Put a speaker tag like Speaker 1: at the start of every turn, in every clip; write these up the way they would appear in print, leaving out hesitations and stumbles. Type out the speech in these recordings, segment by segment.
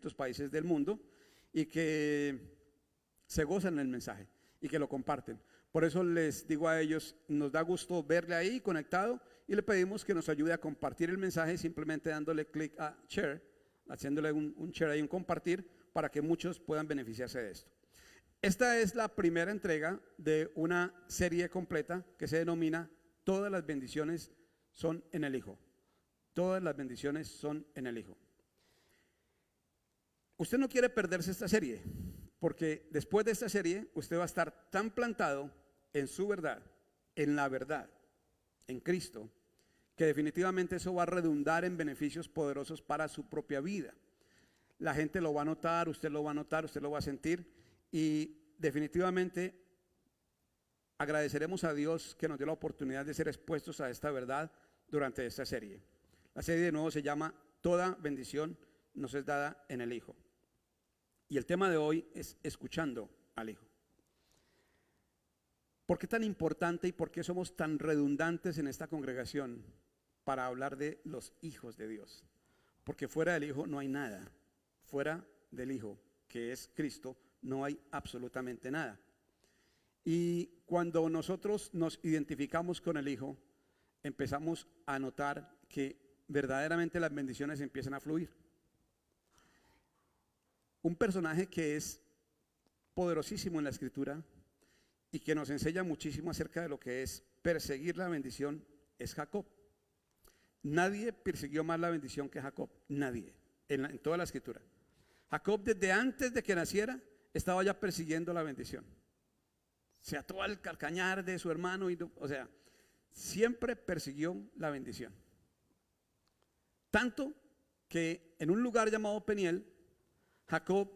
Speaker 1: distintos países del mundo y que se gozan en el mensaje y que lo comparten. Por eso les digo a ellos, nos da gusto verle ahí conectado y le pedimos que nos ayude a compartir el mensaje simplemente dándole clic a share, haciéndole un share ahí, un compartir, para que muchos puedan beneficiarse de esto. Esta es la primera entrega de una serie completa que se denomina Todas las bendiciones son en el Hijo. Todas las bendiciones son en el Hijo. Usted no quiere perderse esta serie, porque después de esta serie usted va a estar tan plantado en su verdad, en la verdad, en Cristo, que definitivamente eso va a redundar en beneficios poderosos para su propia vida. La gente lo va a notar, usted lo va a notar, usted lo va a sentir, y definitivamente agradeceremos a Dios que nos dio la oportunidad de ser expuestos a esta verdad durante esta serie. La serie de nuevo se llama Toda bendición nos es dada en el Hijo. Y el tema de hoy es escuchando al Hijo. ¿Por qué tan importante y por qué somos tan redundantes en esta congregación para hablar de los hijos de Dios? Porque fuera del Hijo no hay nada. Fuera del Hijo, que es Cristo, no hay absolutamente nada. Y cuando nosotros nos identificamos con el Hijo, empezamos a notar que verdaderamente las bendiciones empiezan a fluir. Un personaje que es poderosísimo en la Escritura y que nos enseña muchísimo acerca de lo que es perseguir la bendición es Jacob. Nadie persiguió más la bendición que Jacob, nadie, en toda la Escritura. Jacob, desde antes de que naciera, estaba ya persiguiendo la bendición. Se ató al calcañar de su hermano, o sea, siempre persiguió la bendición. Tanto que en un lugar llamado Peniel, Jacob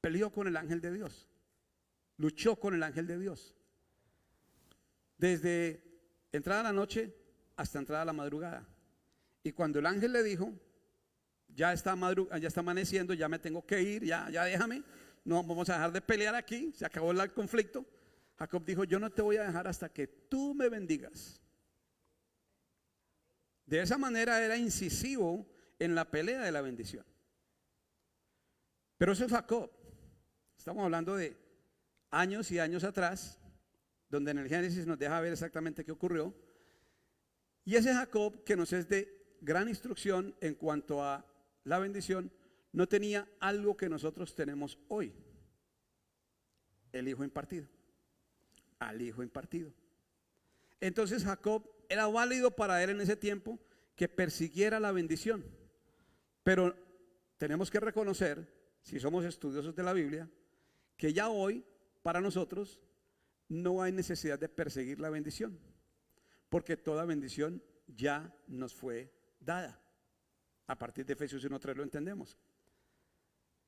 Speaker 1: peleó con el ángel de Dios, luchó con el ángel de Dios. Desde entrada la noche hasta entrada la madrugada. Y cuando el ángel le dijo, ya está amaneciendo, ya me tengo que ir, ya déjame, no vamos a dejar de pelear aquí, se acabó el conflicto. Jacob dijo, yo no te voy a dejar hasta que tú me bendigas. De esa manera era incisivo en la pelea de la bendición. Pero eso es Jacob. Estamos hablando de años y años atrás, donde en el Génesis nos deja ver exactamente qué ocurrió. Y ese Jacob, que nos es de gran instrucción en cuanto a la bendición, no tenía algo que nosotros tenemos hoy: el Hijo impartido. Al Hijo impartido. Entonces Jacob era válido para él en ese tiempo que persiguiera la bendición. Pero tenemos que reconocer, si somos estudiosos de la Biblia, que ya hoy para nosotros no hay necesidad de perseguir la bendición, porque toda bendición ya nos fue dada. A partir de Efesios 1:3 lo entendemos.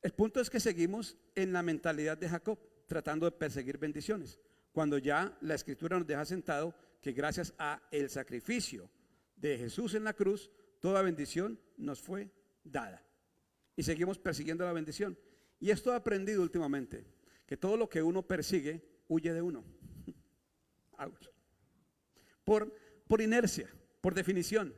Speaker 1: El punto es que seguimos en la mentalidad de Jacob, tratando de perseguir bendiciones, cuando ya la Escritura nos deja sentado que gracias a el sacrificio de Jesús en la cruz, toda bendición nos fue dada. Y seguimos persiguiendo la bendición. Y esto he aprendido últimamente, que todo lo que uno persigue huye de uno. Por inercia, por definición.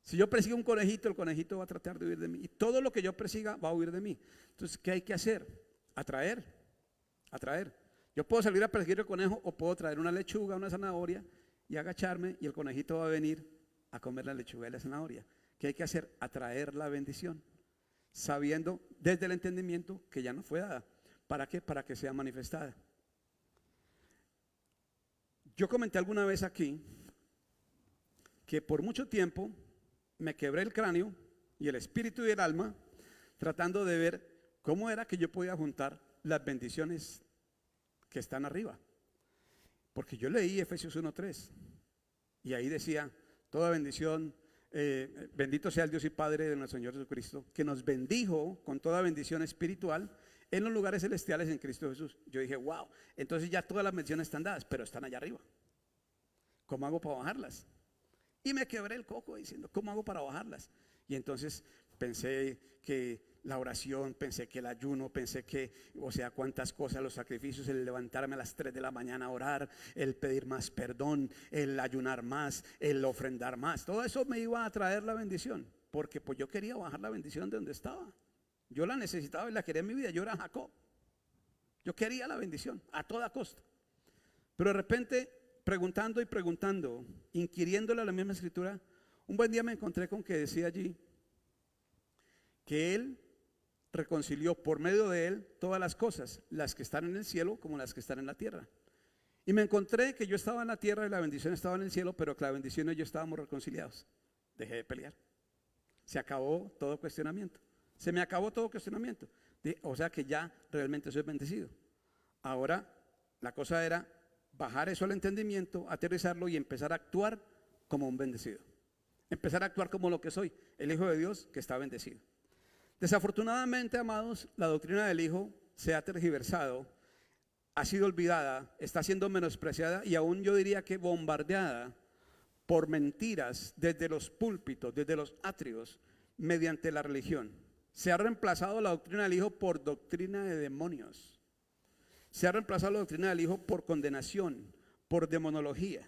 Speaker 1: Si yo persigo un conejito, el conejito va a tratar de huir de mí. Y todo lo que yo persiga va a huir de mí. Entonces, ¿qué hay que hacer? Atraer. Yo puedo salir a perseguir el conejo o puedo traer una lechuga, una zanahoria y agacharme y el conejito va a venir a comer la lechuga y la zanahoria. ¿Qué hay que hacer? Atraer la bendición, sabiendo desde el entendimiento que ya no fue dada. ¿Para qué? Para que sea manifestada. Yo comenté alguna vez aquí que por mucho tiempo me quebré el cráneo y el espíritu y el alma tratando de ver cómo era que yo podía juntar las bendiciones que están arriba. Porque yo leí Efesios 1:3 y ahí decía, toda bendición, bendito sea el Dios y Padre de nuestro Señor Jesucristo, que nos bendijo con toda bendición espiritual en los lugares celestiales en Cristo Jesús. Yo dije, wow, entonces ya todas las bendiciones están dadas, pero están allá arriba. ¿Cómo hago para bajarlas? Y me quebré el coco diciendo, ¿cómo hago para bajarlas? Y entonces pensé que la oración, pensé que el ayuno, pensé que, o sea, cuántas cosas, los sacrificios, el levantarme a las 3 de la mañana a orar, el pedir más perdón, el ayunar más, el ofrendar más, todo eso me iba a traer la bendición, porque pues yo quería bajar la bendición de donde estaba. Yo la necesitaba y la quería en mi vida. Yo era Jacob. Yo quería la bendición a toda costa. Pero de repente, preguntando y preguntando, inquiriéndole a la misma escritura, un buen día me encontré con que decía allí que Él reconcilió por medio de Él todas las cosas, las que están en el cielo como las que están en la tierra. Y me encontré que yo estaba en la tierra y la bendición estaba en el cielo, pero que la bendición y yo estábamos reconciliados. Dejé de pelear. Se acabó todo cuestionamiento. Se me acabó todo cuestionamiento. O sea que ya realmente soy bendecido. Ahora la cosa era bajar eso al entendimiento, aterrizarlo y empezar a actuar como un bendecido. Empezar a actuar como lo que soy, el Hijo de Dios que está bendecido. Desafortunadamente, amados, la doctrina del Hijo se ha tergiversado, ha sido olvidada, está siendo menospreciada y aún yo diría que bombardeada por mentiras desde los púlpitos, desde los atrios, mediante la religión. Se ha reemplazado la doctrina del Hijo por doctrina de demonios. Se ha reemplazado la doctrina del Hijo por condenación, por demonología.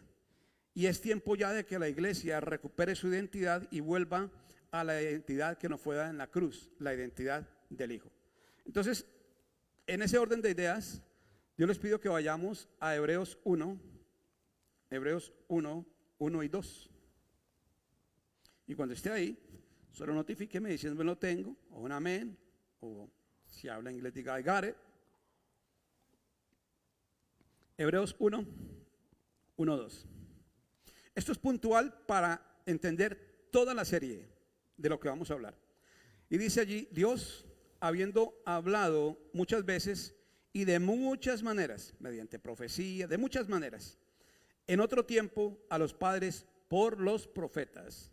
Speaker 1: Y es tiempo ya de que la iglesia recupere su identidad y vuelva a la identidad que nos fue dada en la cruz, la identidad del Hijo. Entonces, en ese orden de ideas, yo les pido que vayamos a Hebreos 1, 1 y 2. Y cuando esté ahí, solo notifíqueme diciendo lo tengo, o un amén, o si habla inglés diga I got it. Hebreos 1, 2. Esto es puntual para entender toda la serie de lo que vamos a hablar. Y dice allí, Dios, habiendo hablado muchas veces y de muchas maneras, mediante profecía, de muchas maneras, en otro tiempo a los padres por los profetas,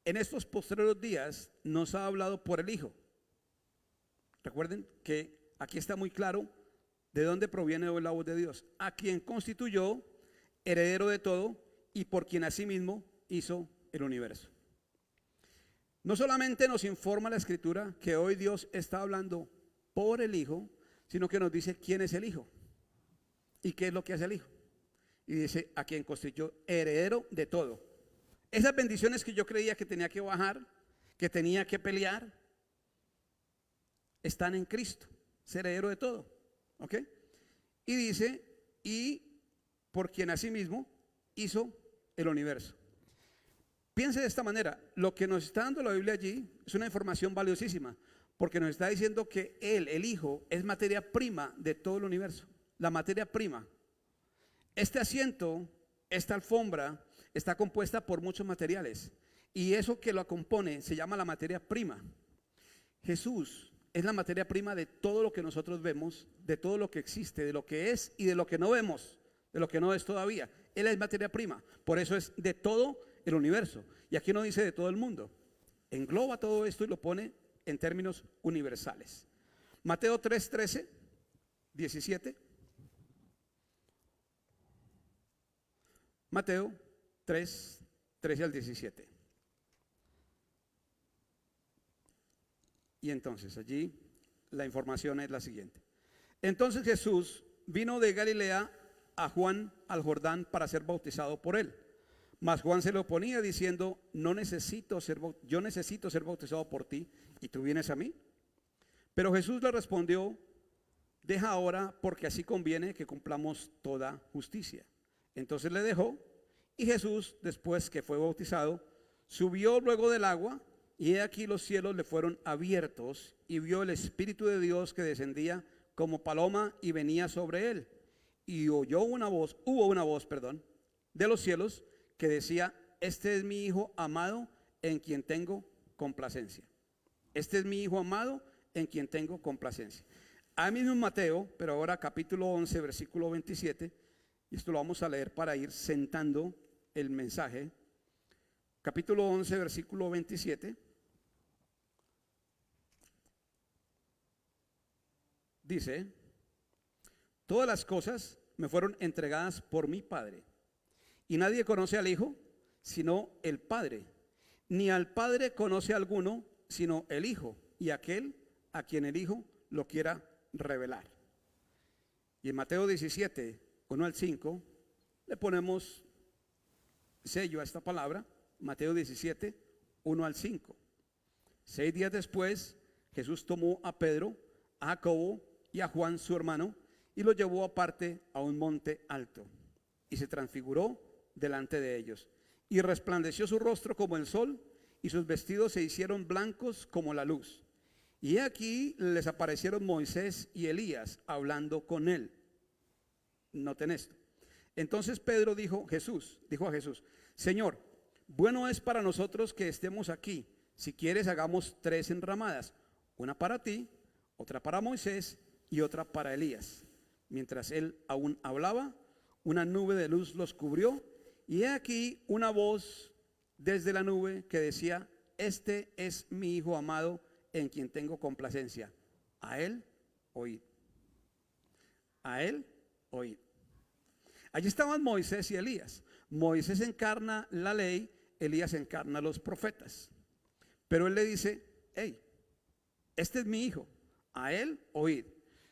Speaker 1: en estos postreros días nos ha hablado por el Hijo. Recuerden que aquí está muy claro de dónde proviene hoy la voz de Dios, a quien constituyó heredero de todo y por quien asimismo hizo el universo. No solamente nos informa la Escritura que hoy Dios está hablando por el Hijo, sino que nos dice quién es el Hijo y qué es lo que hace el Hijo. Y dice a quien constituyó heredero de todo. Esas bendiciones que yo creía que tenía que bajar, que tenía que pelear, están en Cristo, es heredero de todo. ¿Ok? Y dice, y por quien asimismo hizo el universo. Piense de esta manera, lo que nos está dando la Biblia allí es una información valiosísima, porque nos está diciendo que Él, el Hijo, es materia prima de todo el universo, la materia prima. Este asiento, esta alfombra, está compuesta por muchos materiales, y eso que lo compone se llama la materia prima. Jesús es la materia prima de todo lo que nosotros vemos, de todo lo que existe, de lo que es y de lo que no vemos, de lo que no es todavía. Él es materia prima, por eso es de todo el universo. Y aquí no dice de todo el mundo, engloba todo esto y lo pone en términos universales. Mateo 3, 13, 17. Mateo 3, 13 al 17. Y entonces allí la información es la siguiente. Entonces Jesús vino de Galilea a Juan al Jordán para ser bautizado por él. Mas Juan se lo oponía diciendo, yo necesito ser bautizado por ti y tú vienes a mí. Pero Jesús le respondió, deja ahora porque así conviene que cumplamos toda justicia. Entonces le dejó y Jesús, después que fue bautizado, subió luego del agua y he aquí los cielos le fueron abiertos y vio el Espíritu de Dios que descendía como paloma y venía sobre él. Y hubo una voz de los cielos que decía, este es mi Hijo amado en quien tengo complacencia. Este es mi Hijo amado en quien tengo complacencia. Ahí mismo en Mateo, pero ahora capítulo 11, versículo 27, y esto lo vamos a leer para ir sentando el mensaje. Capítulo 11, versículo 27. Dice, todas las cosas me fueron entregadas por mi Padre. Y nadie conoce al Hijo, sino el Padre. Ni al Padre conoce a alguno, sino el Hijo, y aquel a quien el Hijo lo quiera revelar. Y en Mateo 17, 1 al 5, le ponemos sello a esta palabra. Mateo 17, 1 al 5. 6 días después, Jesús tomó a Pedro, a Jacobo y a Juan su hermano y los llevó aparte a un monte alto y se transfiguró delante de ellos. Y resplandeció su rostro como el sol y sus vestidos se hicieron blancos como la luz. Y aquí les aparecieron Moisés y Elías hablando con él. Noten esto. Entonces Pedro dijo a Jesús, Señor, bueno es para nosotros que estemos aquí. Si quieres, hagamos 3 enramadas, una para ti, otra para Moisés y otra para Elías. Mientras él aún hablaba, una nube de luz los cubrió, y he aquí una voz desde la nube que decía: este es mi Hijo amado, en quien tengo complacencia. A él oíd. A él oíd. Allí estaban Moisés y Elías. Moisés encarna la ley, Elías encarna los profetas. Pero él le dice: hey, este es mi hijo, a él oíd.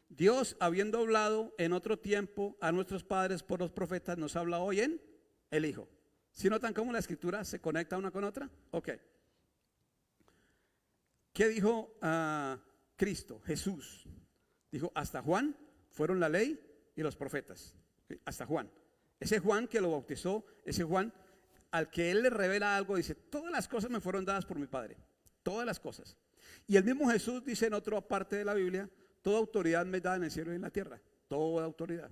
Speaker 1: Dios, habiendo hablado en otro tiempo a nuestros padres por los profetas, nos habla hoy en el Hijo. ¿Sí notan cómo la escritura se conecta una con otra? Ok. ¿Qué dijo Cristo, Jesús? Dijo: hasta Juan fueron la ley y los profetas. Hasta Juan. Ese Juan que lo bautizó, ese Juan al que él le revela algo, dice: todas las cosas me fueron dadas por mi Padre. Todas las cosas. Y el mismo Jesús dice en otra parte de la Biblia: toda autoridad me es dada en el cielo y en la tierra. Toda autoridad.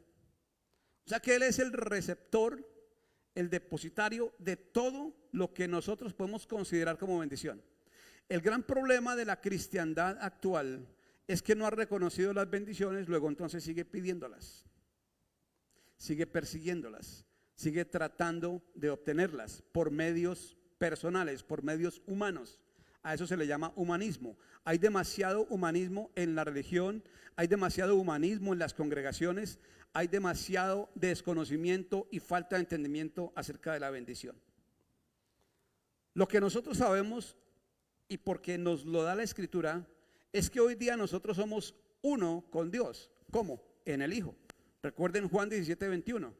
Speaker 1: O sea que él es el receptor, el depositario de todo lo que nosotros podemos considerar como bendición. El gran problema de la cristiandad actual es que no ha reconocido las bendiciones, luego entonces sigue pidiéndolas, sigue persiguiéndolas, sigue tratando de obtenerlas por medios personales, por medios humanos. A eso se le llama humanismo. Hay demasiado humanismo en la religión, hay demasiado humanismo en las congregaciones, hay demasiado desconocimiento y falta de entendimiento acerca de la bendición. Lo que nosotros sabemos, y porque nos lo da la Escritura, es que hoy día nosotros somos uno con Dios. ¿Cómo? En el Hijo. Recuerden Juan 17:21.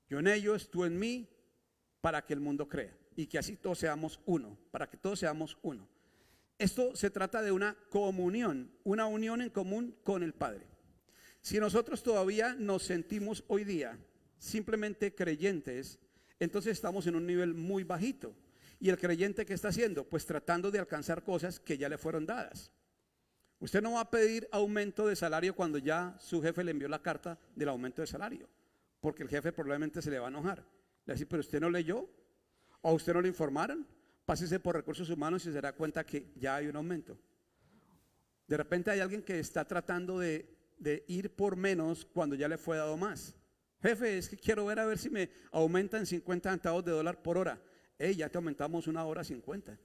Speaker 1: Yo en ellos, tú en mí, para que el mundo crea. Y que así todos seamos uno, para que todos seamos uno. Esto se trata de una comunión, una unión en común con el Padre. Si nosotros todavía nos sentimos hoy día simplemente creyentes, entonces estamos en un nivel muy bajito. ¿Y el creyente qué está haciendo? Pues tratando de alcanzar cosas que ya le fueron dadas. Usted no va a pedir aumento de salario cuando ya su jefe le envió la carta del aumento de salario, porque el jefe probablemente se le va a enojar. Le va a decir: pero usted no leyó, o a usted no le informaron. Pásese por recursos humanos y se dará cuenta que ya hay un aumento. De repente hay alguien que está tratando de ir por menos cuando ya le fue dado más. Jefe, es que quiero ver a ver si me aumentan 50 centavos de dólar por hora. Ya te aumentamos una hora 50.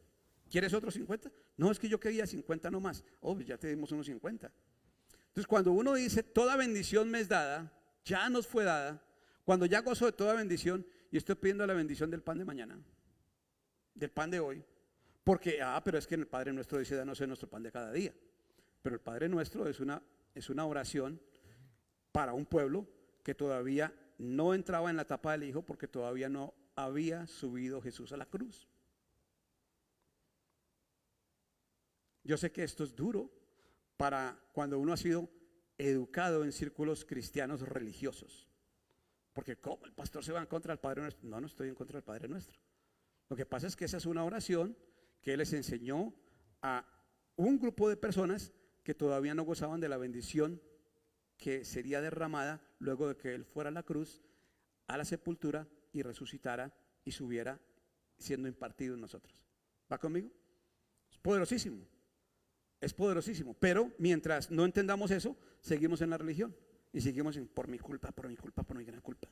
Speaker 1: ¿Quieres otros 50? No, es que yo quería 50 nomás. Pues ya te dimos unos 50. Entonces, cuando uno dice toda bendición me es dada, ya nos fue dada, cuando ya gozo de toda bendición, y estoy pidiendo la bendición del pan de mañana, del pan de hoy, porque pero es que en el Padre Nuestro dice: danos hoy nuestro pan de cada día. Pero el Padre Nuestro es una oración para un pueblo que todavía no entraba en la etapa del Hijo, porque todavía no había subido Jesús a la cruz. Yo sé que esto es duro para cuando uno ha sido educado en círculos cristianos religiosos, porque ¿cómo el pastor se va en contra del Padre Nuestro? No estoy en contra del Padre Nuestro. Lo que pasa es que esa es una oración que Él les enseñó a un grupo de personas que todavía no gozaban de la bendición que sería derramada luego de que Él fuera a la cruz, a la sepultura, y resucitara y subiera siendo impartido en nosotros. ¿Va conmigo? Es poderosísimo. Es poderosísimo. Pero mientras no entendamos eso, seguimos en la religión y seguimos en por mi culpa, por mi culpa, por mi gran culpa.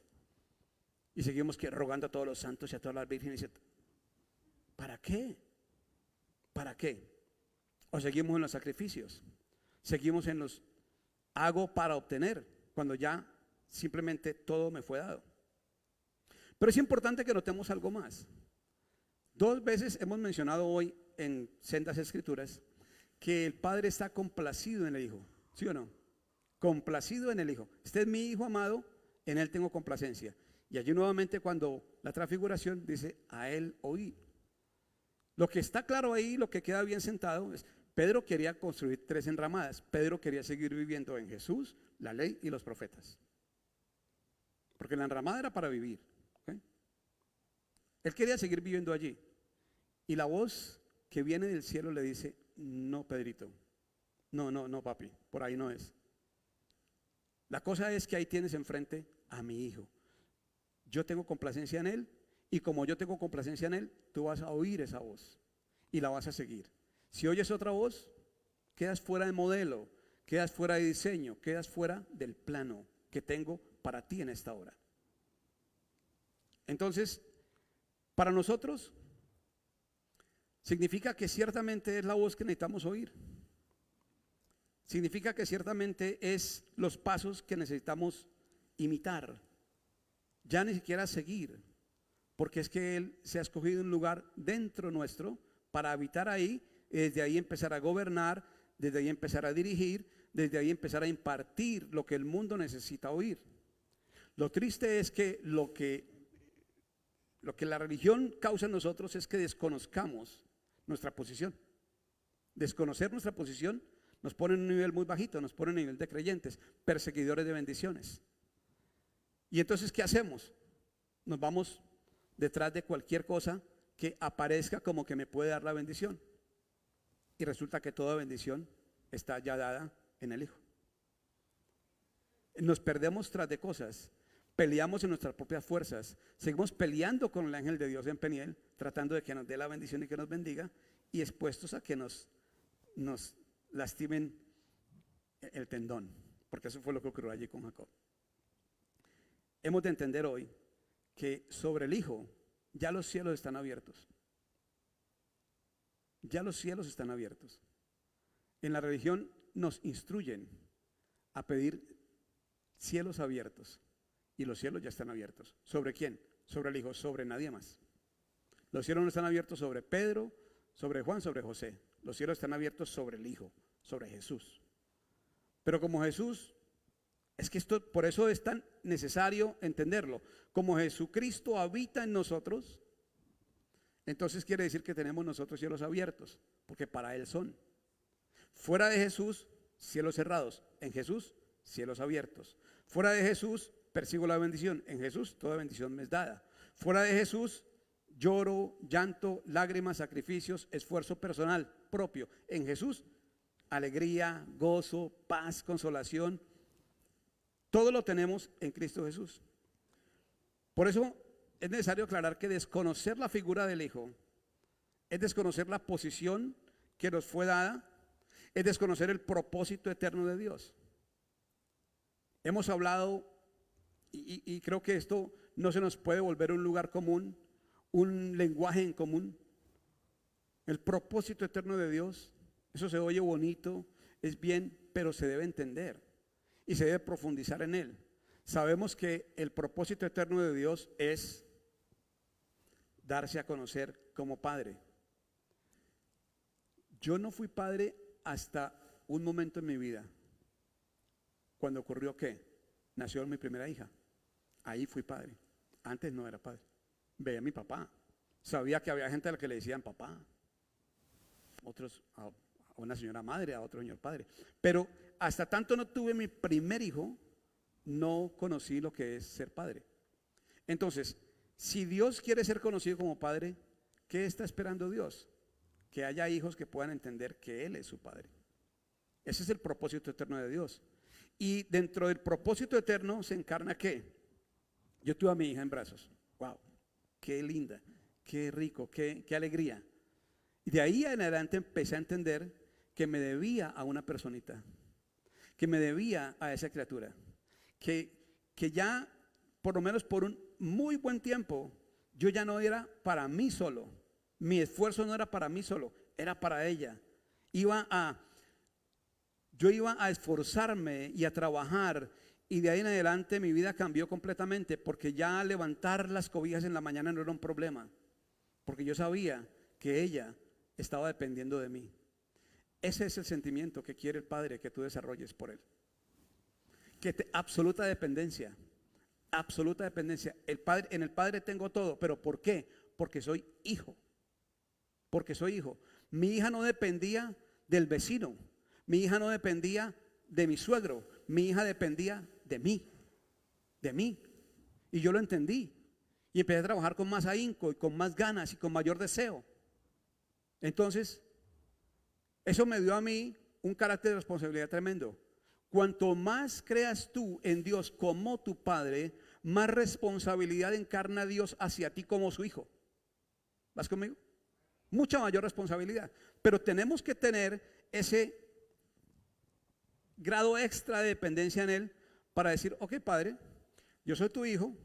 Speaker 1: Y seguimos rogando a todos los santos y a todas las vírgenes. ¿Para qué? ¿Para qué? O seguimos en los sacrificios, seguimos en los hago para obtener, cuando ya simplemente todo me fue dado. Pero es importante que notemos algo más. 2 veces hemos mencionado hoy en sendas escrituras que el Padre está complacido en el Hijo. ¿Sí o no? Complacido en el Hijo. Este es mi Hijo amado, en Él tengo complacencia. Y allí nuevamente, cuando la transfiguración dice: a Él oí. Lo que está claro ahí, lo que queda bien sentado es, Pedro quería construir 3 enramadas. Pedro quería seguir viviendo en Jesús, la ley y los profetas. Porque la enramada era para vivir. ¿Okay? Él quería seguir viviendo allí. Y la voz que viene del cielo le dice, no, Pedrito, no, papi, por ahí no es. La cosa es que ahí tienes enfrente a mi hijo. Yo tengo complacencia en él, y como yo tengo complacencia en él, tú vas a oír esa voz y la vas a seguir. Si oyes otra voz, quedas fuera de modelo, quedas fuera de diseño, quedas fuera del plano que tengo para ti en esta hora. Entonces, para nosotros, significa que ciertamente es la voz que necesitamos oír. Significa que ciertamente es los pasos que necesitamos imitar. Ya ni siquiera seguir, porque es que Él se ha escogido un lugar dentro nuestro para habitar ahí, y desde ahí empezar a gobernar, desde ahí empezar a dirigir, desde ahí empezar a impartir lo que el mundo necesita oír. Lo triste es que lo que la religión causa en nosotros es que desconozcamos nuestra posición. Desconocer nuestra posición nos pone en un nivel muy bajito, nos pone en un nivel de creyentes, perseguidores de bendiciones. Y entonces, ¿qué hacemos? Nos vamos detrás de cualquier cosa que aparezca como que me puede dar la bendición. Y resulta que toda bendición está ya dada en el Hijo. Nos perdemos tras de cosas, peleamos en nuestras propias fuerzas, seguimos peleando con el ángel de Dios en Peniel, tratando de que nos dé la bendición y que nos bendiga, y expuestos a que nos lastimen el tendón, porque eso fue lo que ocurrió allí con Jacob. Hemos de entender hoy que sobre el Hijo ya los cielos están abiertos. Ya los cielos están abiertos. En la religión nos instruyen a pedir cielos abiertos, y los cielos ya están abiertos. ¿Sobre quién? Sobre el Hijo, sobre nadie más. Los cielos no están abiertos sobre Pedro, sobre Juan, sobre José. Los cielos están abiertos sobre el Hijo, sobre Jesús. Pero como Jesús, es que esto, por eso es tan necesario entenderlo. Como Jesucristo habita en nosotros, entonces quiere decir que tenemos nosotros cielos abiertos, porque para Él son. Fuera de Jesús, cielos cerrados. En Jesús, cielos abiertos. Fuera de Jesús, persigo la bendición. En Jesús, toda bendición me es dada. Fuera de Jesús, lloro, llanto, lágrimas, sacrificios, esfuerzo personal propio. En Jesús, alegría, gozo, paz, consolación. Todo lo tenemos en Cristo Jesús. Por eso es necesario aclarar que desconocer la figura del Hijo es desconocer la posición que nos fue dada, es desconocer el propósito eterno de Dios. Hemos hablado, y creo que esto no se nos puede volver un lugar común, un lenguaje en común. El propósito eterno de Dios, eso se oye bonito, es bien, pero se debe entender y se debe profundizar en él. Sabemos que el propósito eterno de Dios es darse a conocer como padre. Yo no fui padre hasta un momento en mi vida, cuando ocurrió que nació mi primera hija. Ahí fui padre. Antes no era padre. Veía a mi papá, sabía que había gente a la que le decían papá, otros a una señora madre, a otro señor padre, pero hasta tanto no tuve mi primer hijo, no conocí lo que es ser padre. Entonces, si Dios quiere ser conocido como padre, ¿qué está esperando Dios? Que haya hijos que puedan entender que Él es su padre. Ese es el propósito eterno de Dios. Y dentro del propósito eterno se encarna ¿qué? Yo tuve a mi hija en brazos. Wow, qué linda, qué rico, qué alegría. Y de ahí en adelante empecé a entender que me debía a una personita, que me debía a esa criatura, que ya por lo menos por un muy buen tiempo yo ya no era para mí solo, mi esfuerzo no era para mí solo, era para ella. Yo iba a esforzarme y a trabajar, y de ahí en adelante mi vida cambió completamente, porque ya levantar las cobijas en la mañana no era un problema, porque yo sabía que ella estaba dependiendo de mí. Ese es el sentimiento que quiere el Padre que tú desarrolles por Él. Absoluta dependencia, absoluta dependencia. En el Padre tengo todo, pero ¿por qué? Porque soy hijo. porque soy hijo. Mi hija no dependía del vecino, mi hija no dependía de mi suegro, mi hija dependía de mí. Y yo lo entendí. Y empecé a trabajar con más ahínco y con más ganas y con mayor deseo. Entonces, eso me dio a mí un carácter de responsabilidad tremendo. Cuanto más creas tú en Dios como tu Padre, más responsabilidad encarna Dios hacia ti como su hijo. ¿Vas conmigo? Mucha mayor responsabilidad. Pero tenemos que tener ese grado extra de dependencia en Él para decir, ok, Padre, yo soy tu hijo,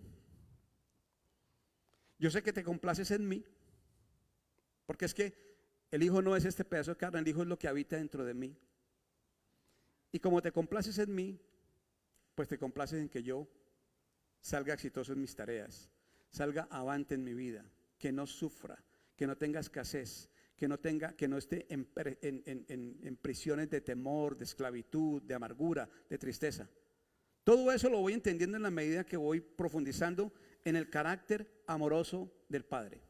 Speaker 1: yo sé que te complaces en mí, porque es que el hijo no es este pedazo de carne, el hijo es lo que habita dentro de mí. Y como te complaces en mí, pues te complaces en que yo salga exitoso en mis tareas, salga avante en mi vida, que no sufra, que no tenga escasez, que no esté en prisiones de temor, de esclavitud, de amargura, de tristeza. Todo eso lo voy entendiendo en la medida que voy profundizando en el carácter amoroso del Padre,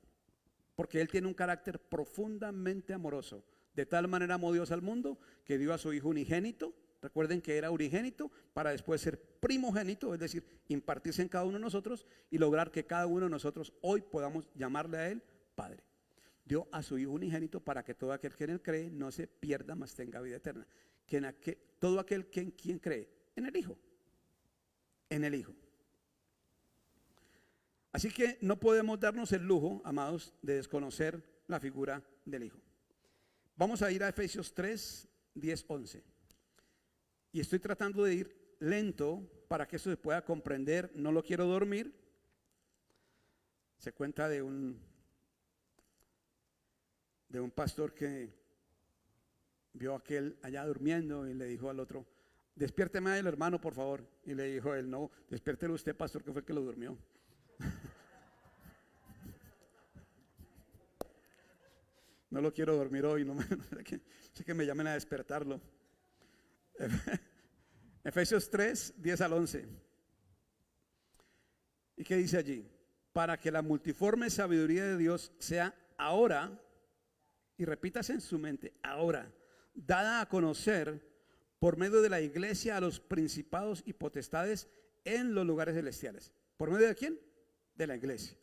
Speaker 1: porque Él tiene un carácter profundamente amoroso. De tal manera amó Dios al mundo que dio a su Hijo unigénito. Recuerden que era unigénito para después ser primogénito, es decir, impartirse en cada uno de nosotros y lograr que cada uno de nosotros hoy podamos llamarle a Él Padre. Dio a su Hijo unigénito para que todo aquel que en Él cree no se pierda, mas tenga vida eterna. Todo aquel que en quien cree, en el Hijo. En el Hijo. Así que no podemos darnos el lujo, amados, de desconocer la figura del Hijo. Vamos a ir a Efesios 3, 10, 11. Y estoy tratando de ir lento para que eso se pueda comprender. No lo quiero dormir. Se cuenta de un pastor que vio a aquel allá durmiendo y le dijo al otro, despiérteme a él, hermano, por favor. Y le dijo él, no, despiértelo usted, pastor, que fue el que lo durmió. No lo quiero dormir hoy, no sé que me llamen a despertarlo. Efesios 3, 10 al 11. ¿Y qué dice allí? Para que la multiforme sabiduría de Dios sea ahora, y repítase en su mente, ahora, dada a conocer por medio de la iglesia a los principados y potestades en los lugares celestiales. ¿Por medio de quién? De la iglesia.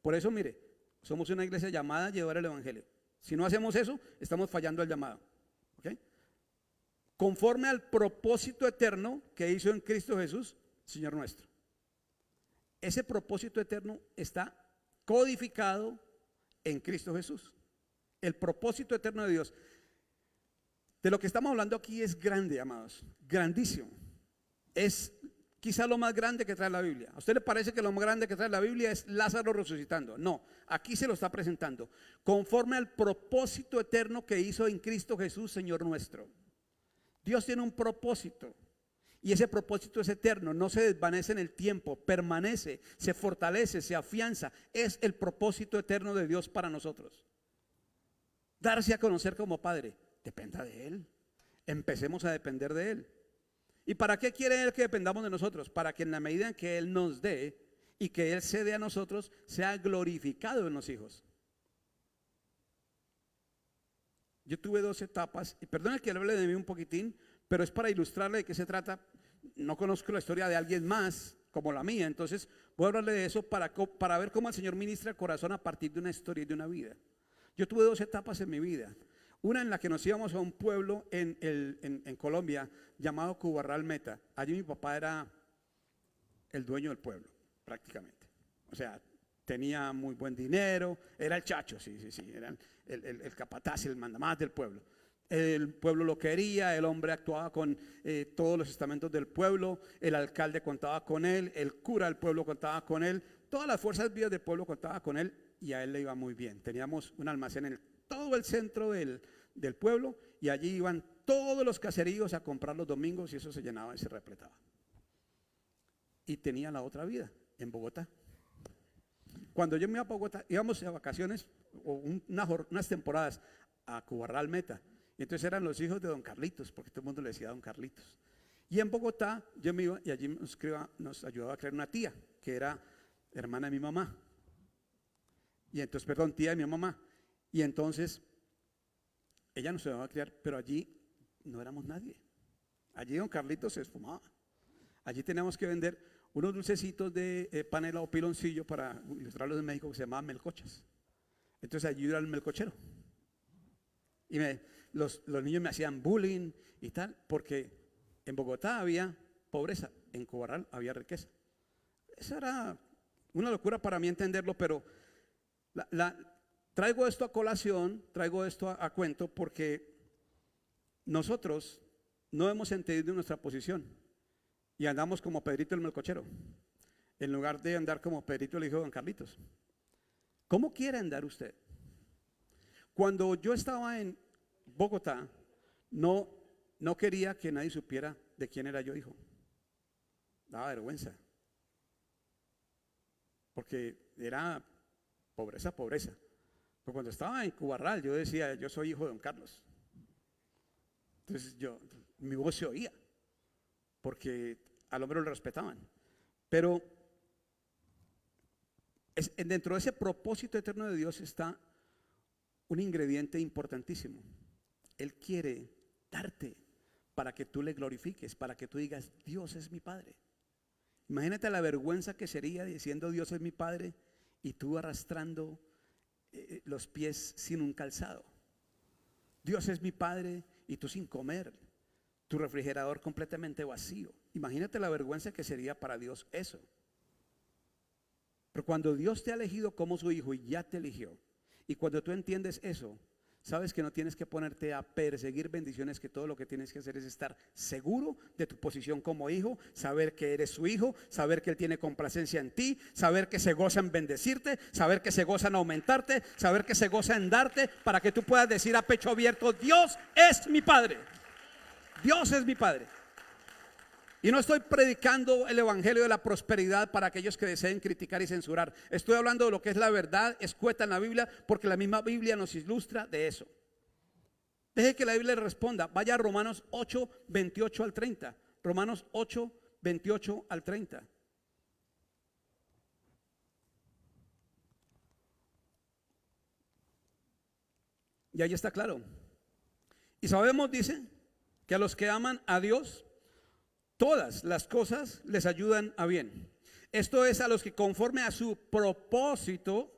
Speaker 1: Por eso, mire, somos una iglesia llamada a llevar el evangelio. Si no hacemos eso, estamos fallando al llamado. ¿Okay? Conforme al propósito eterno que hizo en Cristo Jesús, Señor nuestro. Ese propósito eterno está codificado en Cristo Jesús. El propósito eterno de Dios. De lo que estamos hablando aquí es grande, amados, grandísimo. Es quizá lo más grande que trae la Biblia. ¿A usted le parece que lo más grande que trae la Biblia es Lázaro resucitando? No, aquí se lo está presentando. Conforme al propósito eterno que hizo en Cristo Jesús, Señor nuestro. Dios tiene un propósito y ese propósito es eterno, no se desvanece en el tiempo, permanece, se fortalece, se afianza. Es el propósito eterno de Dios para nosotros. Darse a conocer como Padre, dependa de Él. Empecemos a depender de Él. ¿Y para qué quiere Él que dependamos de nosotros? Para que en la medida en que Él nos dé y que Él se dé a nosotros, sea glorificado en los hijos. Yo tuve 2 etapas, y perdone que le hable de mí un poquitín, pero es para ilustrarle de qué se trata. No conozco la historia de alguien más como la mía, entonces voy a hablarle de eso para ver cómo el Señor ministra el corazón a partir de una historia y de una vida. Yo tuve 2 etapas en mi vida. Una en la que nos íbamos a un pueblo en Colombia llamado Cubarral Meta. Allí mi papá era el dueño del pueblo, prácticamente. O sea, tenía muy buen dinero, era el chacho, sí, era el capataz, el mandamás del pueblo. El pueblo lo quería, el hombre actuaba con todos los estamentos del pueblo, el alcalde contaba con él, el cura del pueblo contaba con él, todas las fuerzas vivas del pueblo contaban con él y a él le iba muy bien. Teníamos un almacén en todo el centro del pueblo y allí iban todos los caseríos a comprar los domingos y eso se llenaba y se repletaba. Y tenía la otra vida en Bogotá. Cuando yo me iba a Bogotá, íbamos a vacaciones o unas temporadas a Cubarral Meta. Y entonces eran los hijos de don Carlitos, porque todo el mundo le decía don Carlitos. Y en Bogotá yo me iba y allí nos ayudaba a crear una tía, que era hermana de mi mamá. Y entonces, tía de mi mamá. Y entonces ella nos va a criar, pero allí no éramos nadie. Allí don Carlitos se esfumaba. Allí teníamos que vender unos dulcecitos de panela o piloncillo, para ilustrarlos en México, que se llamaban melcochas. Entonces allí yo era el melcochero. Y los niños me hacían bullying y tal, porque en Bogotá había pobreza, en Cobarral había riqueza. Esa era una locura para mí entenderlo, pero traigo esto a colación, traigo esto a cuento, porque nosotros no hemos entendido nuestra posición y andamos como Pedrito el melcochero, en lugar de andar como Pedrito el hijo de don Carlitos. ¿Cómo quiere andar usted? Cuando yo estaba en Bogotá, no quería que nadie supiera de quién era yo hijo. Daba vergüenza, porque era pobreza. Pero cuando estaba en Cubarral, yo decía, yo soy hijo de don Carlos. Entonces mi voz se oía, porque al hombre lo respetaban. Pero dentro de ese propósito eterno de Dios está un ingrediente importantísimo. Él quiere darte para que tú le glorifiques, para que tú digas, Dios es mi Padre. Imagínate la vergüenza que sería diciendo Dios es mi Padre y tú arrastrando los pies sin un calzado. Dios es mi Padre y tú sin comer, tu refrigerador completamente vacío. Imagínate la vergüenza que sería para Dios eso. Pero cuando Dios te ha elegido como su hijo y ya te eligió, y cuando tú entiendes eso, sabes que no tienes que ponerte a perseguir bendiciones, que todo lo que tienes que hacer es estar seguro de tu posición como hijo, saber que eres su hijo, saber que Él tiene complacencia en ti, saber que se goza en bendecirte, saber que se goza en aumentarte, saber que se goza en darte, para que tú puedas decir a pecho abierto, Dios es mi Padre. Dios es mi Padre. Y no estoy predicando el evangelio de la prosperidad para aquellos que deseen criticar y censurar. Estoy hablando de lo que es la verdad escueta en la Biblia, porque la misma Biblia nos ilustra de eso. Deje que la Biblia le responda. Vaya a Romanos 8, 28 al 30. Romanos 8, 28 al 30. Y ahí está claro. Y sabemos, dice, que a los que aman a Dios, todas las cosas les ayudan a bien. Esto es, a los que conforme a su propósito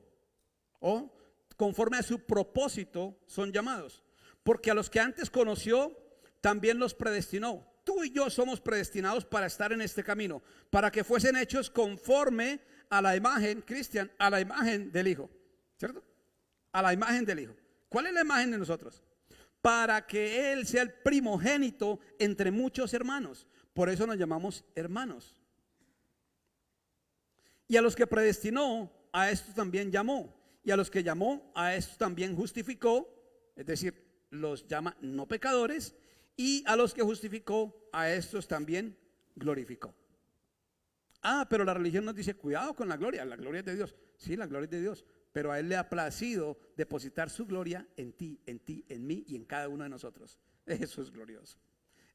Speaker 1: son llamados. Porque a los que antes conoció, también los predestinó. Tú y yo somos predestinados para estar en este camino, para que fuesen hechos conforme a la imagen, Cristian, a la imagen del Hijo, ¿cierto? A la imagen del Hijo. ¿Cuál es la imagen de nosotros? Para que Él sea el primogénito entre muchos hermanos. Por eso nos llamamos hermanos. Y a los que predestinó, a estos también llamó. Y a los que llamó, a estos también justificó. Es decir, los llama no pecadores. Y a los que justificó, a estos también glorificó. Pero la religión nos dice, cuidado con la gloria es de Dios. Sí, la gloria es de Dios. Pero a Él le ha placido depositar su gloria en ti, en mí y en cada uno de nosotros. Eso es glorioso.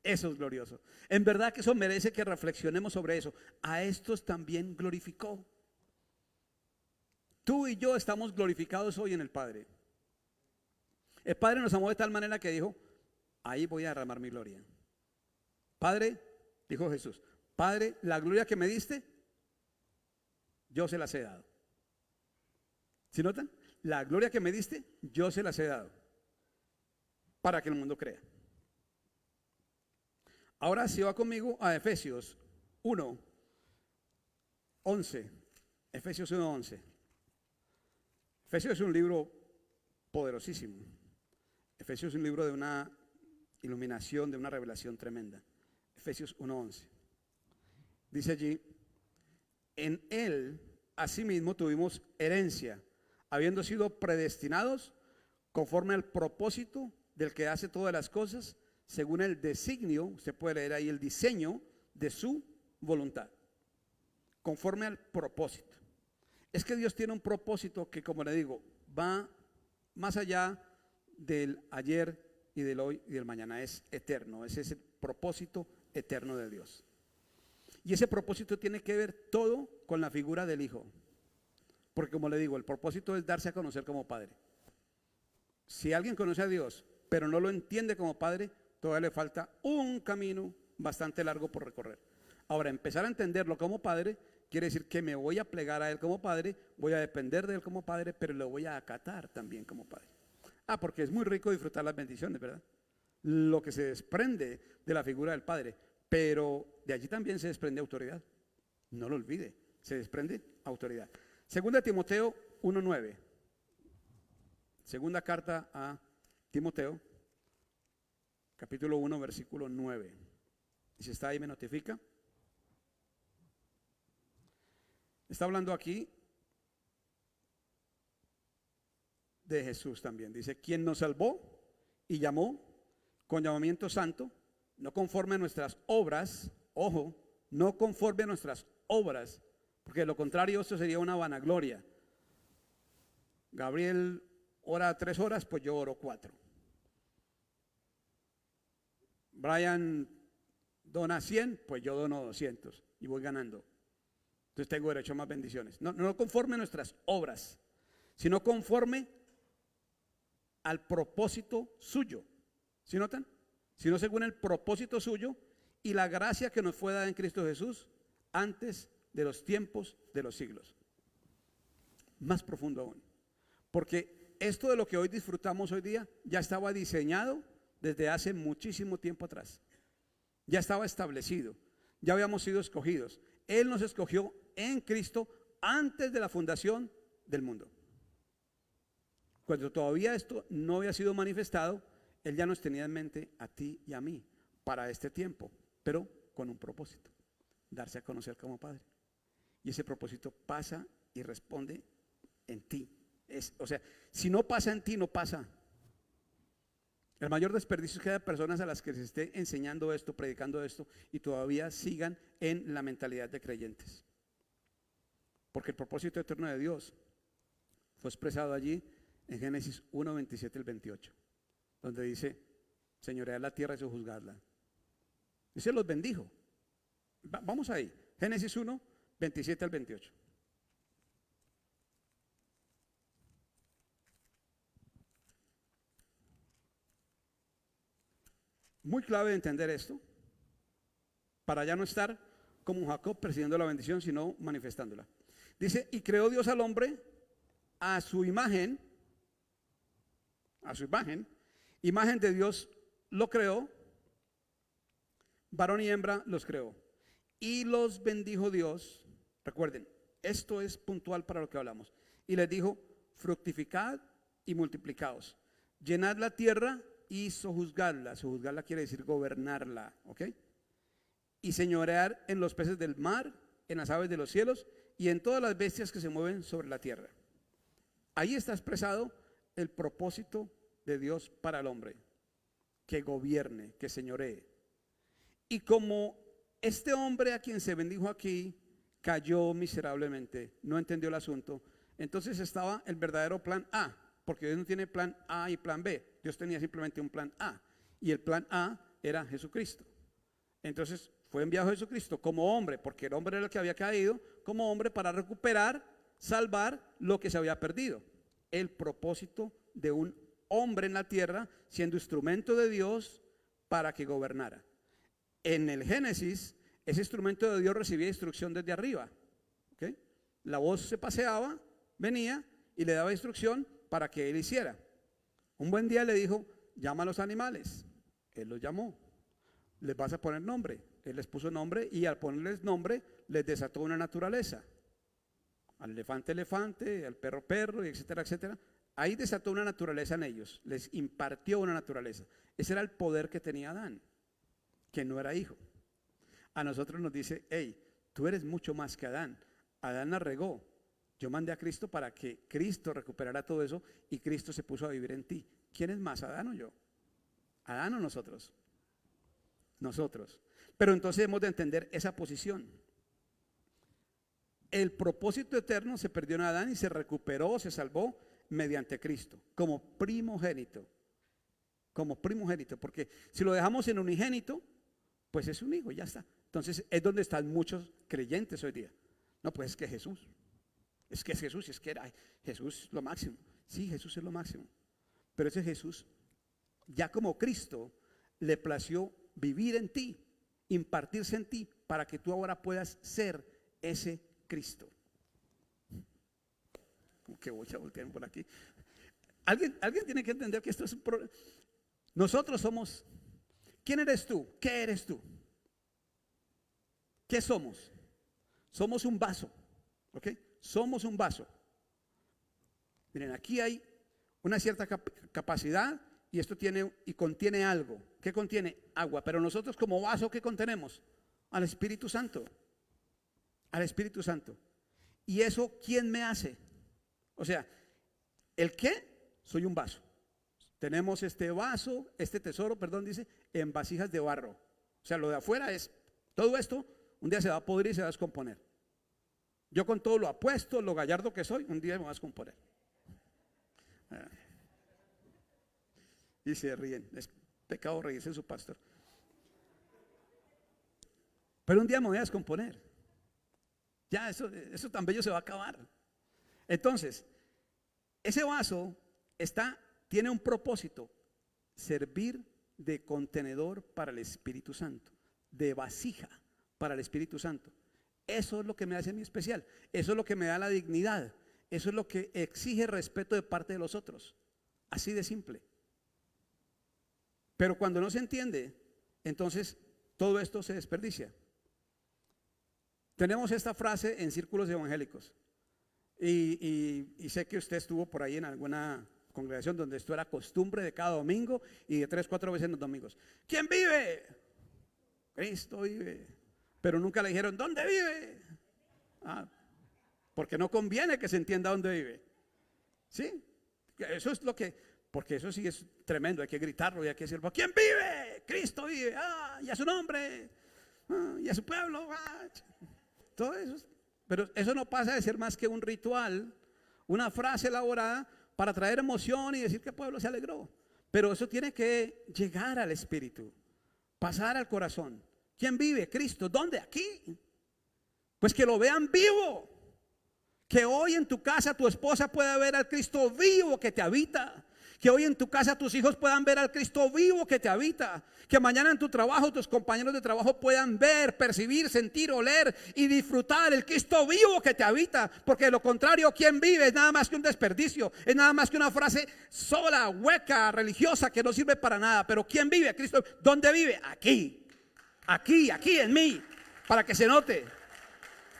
Speaker 1: Eso es glorioso. En verdad que eso merece que reflexionemos sobre eso. A estos también glorificó. Tú y yo estamos glorificados hoy en el Padre. El Padre nos amó de tal manera que dijo, ahí voy a derramar mi gloria. Padre, dijo Jesús, Padre, la gloria que me diste, yo se las he dado. ¿Sí notan? La gloria que me diste, yo se las he dado, para que el mundo crea. Ahora si va conmigo a Efesios 1, 11. Efesios 1, 11. Efesios es un libro poderosísimo. Efesios es un libro de una iluminación, de una revelación tremenda. Efesios 1, 11. Dice allí, en Él asimismo tuvimos herencia, habiendo sido predestinados conforme al propósito del que hace todas las cosas, según el designio, usted puede leer ahí el diseño de su voluntad, conforme al propósito. Es que Dios tiene un propósito que, como le digo, va más allá del ayer y del hoy y del mañana, es eterno. Ese es el propósito eterno de Dios. Y ese propósito tiene que ver todo con la figura del Hijo. Porque como le digo, el propósito es darse a conocer como Padre. Si alguien conoce a Dios, pero no lo entiende como Padre, todavía le falta un camino bastante largo por recorrer. Ahora, empezar a entenderlo como Padre quiere decir que me voy a plegar a Él como Padre, voy a depender de Él como Padre, pero lo voy a acatar también como Padre. Porque es muy rico disfrutar las bendiciones, ¿verdad? Lo que se desprende de la figura del Padre, pero de allí también se desprende autoridad. No lo olvide, se desprende autoridad. Segunda Timoteo 1:9. Segunda carta a Timoteo, capítulo 1, versículo 9. Y si está ahí me notifica. Está hablando aquí de Jesús también. Dice, quien nos salvó y llamó con llamamiento santo, no conforme a nuestras obras, ojo, no conforme a nuestras obras, porque de lo contrario esto sería una vanagloria. Gabriel ora 3 horas, pues yo oro 4. Brian dona 100, pues yo dono 200 y voy ganando. Entonces tengo derecho a más bendiciones. No conforme a nuestras obras, sino conforme al propósito suyo. ¿Sí notan? Sino según el propósito suyo y la gracia que nos fue dada en Cristo Jesús antes de los tiempos de los siglos. Más profundo aún. Porque esto de lo que hoy disfrutamos hoy día ya estaba diseñado desde hace muchísimo tiempo atrás. Ya estaba establecido. Ya habíamos sido escogidos. Él nos escogió en Cristo antes de la fundación del mundo. Cuando todavía esto no había sido manifestado, Él ya nos tenía en mente a ti y a mí para este tiempo, pero con un propósito, darse a conocer como Padre. Y ese propósito pasa y responde en ti. O sea, si no pasa en ti, no pasa. El mayor desperdicio es que haya personas a las que se esté enseñando esto, predicando esto, y todavía sigan en la mentalidad de creyentes. Porque el propósito eterno de Dios fue expresado allí en Génesis 1, 27 al 28, donde dice, señoread la tierra y sojuzgadla. Y se los bendijo. Vamos ahí, Génesis 1, 27 al 28. Muy clave de entender esto, para ya no estar como Jacob persiguiendo la bendición, sino manifestándola. Dice, y creó Dios al hombre a su imagen imagen de Dios lo creó, varón y hembra los creó. Y los bendijo Dios, recuerden, esto es puntual para lo que hablamos. Y les dijo, fructificad y multiplicaos, llenad la tierra y sojuzgadla. Sojuzgadla quiere decir gobernarla, ¿ok? Y señorear en los peces del mar, en las aves de los cielos y en todas las bestias que se mueven sobre la tierra. Ahí está expresado el propósito de Dios para el hombre, que gobierne, que señoree. Y como este hombre a quien se bendijo aquí cayó miserablemente, no entendió el asunto, entonces estaba el verdadero plan A, porque Dios no tiene plan A y plan B, Dios tenía simplemente un plan A, y el plan A era Jesucristo. Entonces fue enviado Jesucristo como hombre, porque el hombre era el que había caído, como hombre para recuperar, salvar lo que se había perdido. El propósito de un hombre en la tierra siendo instrumento de Dios para que gobernara. En el Génesis, ese instrumento de Dios recibía instrucción desde arriba, ¿okay? La voz se paseaba, venía y le daba instrucción para que él hiciera. Un buen día le dijo, llama a los animales. Él los llamó. Les vas a poner nombre. Él les puso nombre y al ponerles nombre les desató una naturaleza. Al elefante, elefante, al perro, perro, y etcétera, etcétera. Ahí desató una naturaleza en ellos, les impartió una naturaleza. Ese era el poder que tenía Adán, que no era hijo. A nosotros nos dice, hey, tú eres mucho más que Adán. Adán la regó. Yo mandé a Cristo para que Cristo recuperara todo eso y Cristo se puso a vivir en ti. ¿Quién es más, Adán o yo? ¿Adán o nosotros? Nosotros. Pero entonces hemos de entender esa posición. El propósito eterno se perdió en Adán y se recuperó, se salvó mediante Cristo, como primogénito. Como primogénito, porque si lo dejamos en unigénito, pues es un hijo, ya está. Entonces es donde están muchos creyentes hoy día. No, pues es que Jesús, es Jesús, es que era Jesús lo máximo. Sí, Jesús es lo máximo. Pero ese Jesús, ya como Cristo, le plació vivir en ti, impartirse en ti, para que tú ahora puedas ser ese Cristo. Como que voy a voltear por aquí. Alguien tiene que entender que esto es un problema. Nosotros somos, ¿quién eres tú? ¿Qué eres tú? ¿Qué somos? Somos un vaso, ¿ok? Somos un vaso. Miren, aquí hay una cierta capacidad y esto tiene y contiene algo. ¿Qué contiene? Agua. Pero nosotros como vaso, ¿qué contenemos? Al Espíritu Santo. Al Espíritu Santo. ¿Y eso quién me hace? O sea, ¿el qué? Soy un vaso. Tenemos este vaso, este tesoro, perdón, dice, en vasijas de barro. O sea, lo de afuera es, todo esto un día se va a podrir y se va a descomponer. Yo con todo lo apuesto, lo gallardo que soy, un día me voy a descomponer. Y se ríen, es pecado reírse en su pastor. Pero un día me voy a descomponer. Ya eso tan bello se va a acabar. Entonces, ese vaso tiene un propósito: servir de contenedor para el Espíritu Santo, de vasija para el Espíritu Santo. Eso es lo que me hace a mí especial. Eso es lo que me da la dignidad. Eso es lo que exige respeto de parte de los otros. Así de simple. Pero cuando no se entiende, entonces todo esto se desperdicia. Tenemos esta frase en círculos evangélicos. Y sé que usted estuvo por ahí en alguna congregación donde esto era costumbre de cada domingo y de 3, 4 veces en los domingos. ¿Quién vive? Cristo vive. Pero nunca le dijeron, ¿dónde vive? Porque no conviene que se entienda dónde vive. ¿Sí? Eso es lo que, porque eso sí es tremendo, hay que gritarlo y hay que decirlo. ¿Quién vive? Cristo vive. Y a su nombre. Y a su pueblo. Todo eso. Pero eso no pasa de ser más que un ritual, una frase elaborada para traer emoción y decir que el pueblo se alegró. Pero eso tiene que llegar al espíritu, pasar al corazón. ¿Quién vive? Cristo. ¿Dónde? Aquí. Pues que lo vean vivo. Que hoy en tu casa tu esposa pueda ver al Cristo vivo que te habita. Que hoy en tu casa tus hijos puedan ver al Cristo vivo que te habita. Que mañana en tu trabajo tus compañeros de trabajo puedan ver, percibir, sentir, oler y disfrutar el Cristo vivo que te habita. Porque de lo contrario, ¿quién vive? Es nada más que un desperdicio. Es nada más que una frase sola, hueca, religiosa, que no sirve para nada. Pero ¿quién vive? Cristo. ¿Dónde vive? Aquí. Aquí en mí. Para que se note.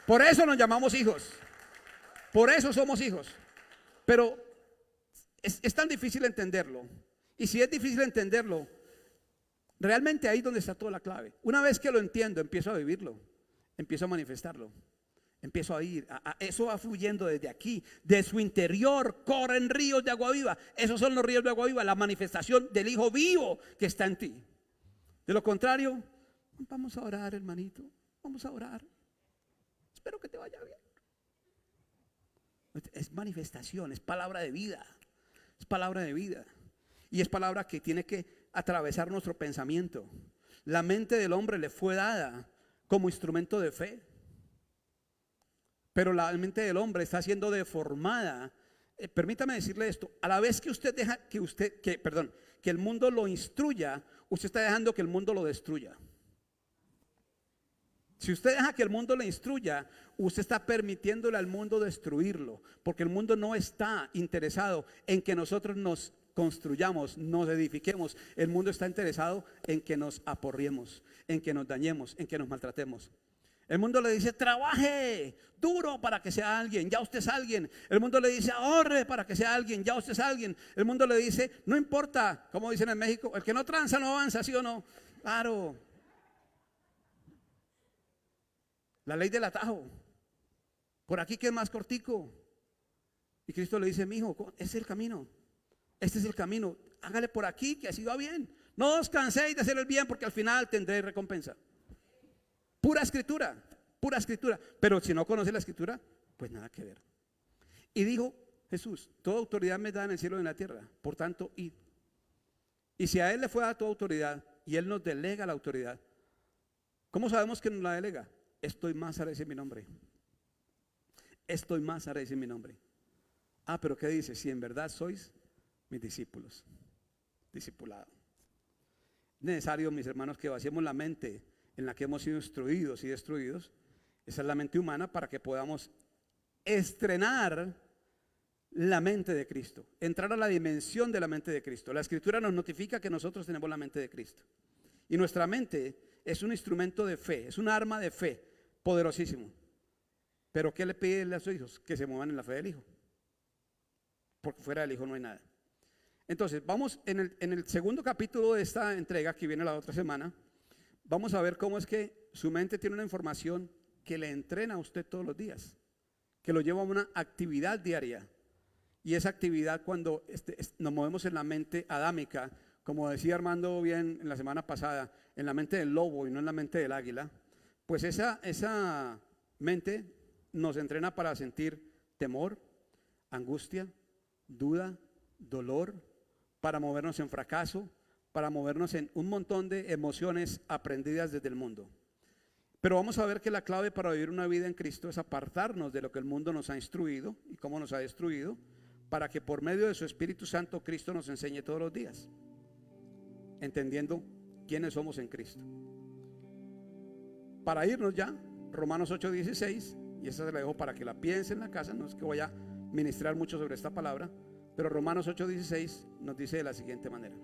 Speaker 1: Por eso nos llamamos hijos. Por eso somos hijos. Pero es tan difícil entenderlo. Y si es difícil entenderlo, realmente ahí es donde está toda la clave. Una vez que lo entiendo, empiezo a vivirlo, empiezo a manifestarlo, empiezo a ir. Eso va fluyendo desde aquí, de su interior corren ríos de agua viva. Esos son los ríos de agua viva, la manifestación del Hijo vivo que está en ti. De lo contrario, vamos a orar, hermanito, vamos a orar. Espero que te vaya bien. Es manifestación, es palabra de vida. Es palabra de vida. Y es palabra que tiene que atravesar nuestro pensamiento. La mente del hombre le fue dada como instrumento de fe. Pero la mente del hombre está siendo deformada. Permítame decirle esto: a la vez que usted deja que el mundo lo instruya, usted está dejando que el mundo lo destruya. Si usted deja que el mundo le instruya, usted está permitiéndole al mundo destruirlo, porque el mundo no está interesado en que nosotros nos construyamos, nos edifiquemos. El mundo está interesado en que nos aporriemos, en que nos dañemos, en que nos maltratemos. El mundo le dice: trabaje duro para que sea alguien, ya usted es alguien. El mundo le dice: ahorre para que sea alguien, ya usted es alguien. El mundo le dice: no importa, como dicen en México, el que no tranza no avanza, ¿sí o no? Claro. La ley del atajo. Por aquí que es más cortico. Y Cristo le dice: mi hijo, este es el camino. Este es el camino. Hágale por aquí que así va bien. No os canséis de hacer el bien, porque al final tendréis recompensa. Pura escritura, pura escritura. Pero si no conoce la escritura, pues nada que ver. Y dijo Jesús: toda autoridad me da en el cielo y en la tierra. Por tanto, id. Y si a Él le fue dada toda autoridad y Él nos delega la autoridad, ¿cómo sabemos que nos la delega? Estoy más haré en mi nombre. Estoy más haré en mi nombre. Pero ¿qué dice? Si en verdad sois mis discípulos. Discipulado. Es necesario, mis hermanos, que vaciemos la mente en la que hemos sido instruidos y destruidos. Esa es la mente humana, para que podamos estrenar la mente de Cristo, entrar a la dimensión de la mente de Cristo. La Escritura nos notifica que nosotros tenemos la mente de Cristo, y nuestra mente es un instrumento de fe, es un arma de fe poderosísimo. Pero ¿qué le pide a sus hijos? Que se muevan en la fe del Hijo, porque fuera del Hijo no hay nada. Entonces vamos en el segundo capítulo de esta entrega, que viene la otra semana. Vamos a ver cómo es que su mente tiene una información que le entrena a usted todos los días, que lo lleva a una actividad diaria. Y esa actividad, cuando nos movemos en la mente adámica, como decía Armando bien en la semana pasada, en la mente del lobo y no en la mente del águila, pues esa mente nos entrena para sentir temor, angustia, duda, dolor, para movernos en fracaso, para movernos en un montón de emociones aprendidas desde el mundo. Pero vamos a ver que la clave para vivir una vida en Cristo es apartarnos de lo que el mundo nos ha instruido y cómo nos ha destruido, para que por medio de su Espíritu Santo Cristo nos enseñe todos los días, entendiendo quiénes somos en Cristo. Para irnos ya, Romanos 8:16, y esa se la dejo para que la piense en la casa. No es que voy a ministrar mucho sobre esta palabra, pero Romanos 8:16 nos dice de la siguiente manera: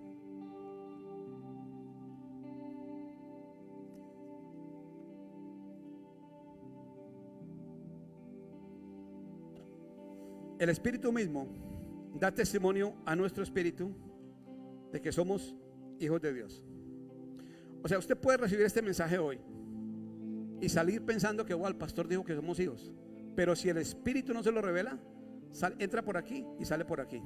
Speaker 1: el Espíritu mismo da testimonio a nuestro espíritu de que somos hijos de Dios. O sea, usted puede recibir este mensaje hoy y salir pensando que el pastor dijo que somos hijos, pero si el Espíritu no se lo revela, entra por aquí y sale por aquí.